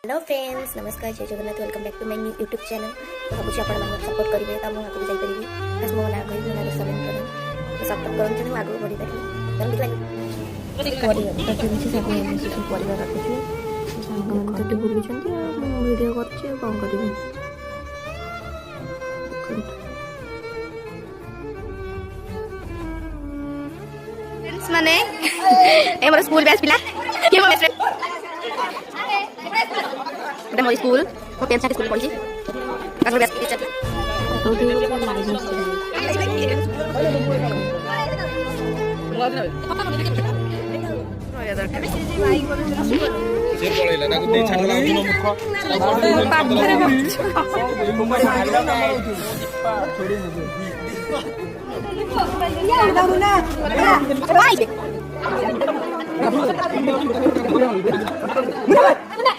Hello friends, नमस्कार, जय Jagannath. Welcome back to my new YouTube channel. तो भावुँ आपण मैंने सपोर्ट करेंगे तो मुझे आगे जापरि आज मो ना कह ना सलेन प्रधान तो सपोर्ट करते हैं आगे बढ़ी पारि परिवार रखुच्छे सांग बुलूँ भिडियो कर कौन कर माने मोर स्कूल बैच पिला ये मोर बेस्ट फ्रेंड मोर स्कूल मो 10 स्कूल पढ़ी आज बेस्ट टीचर तो से पळेला ताको दे छाडला उनो मुख पाखरे छोडी न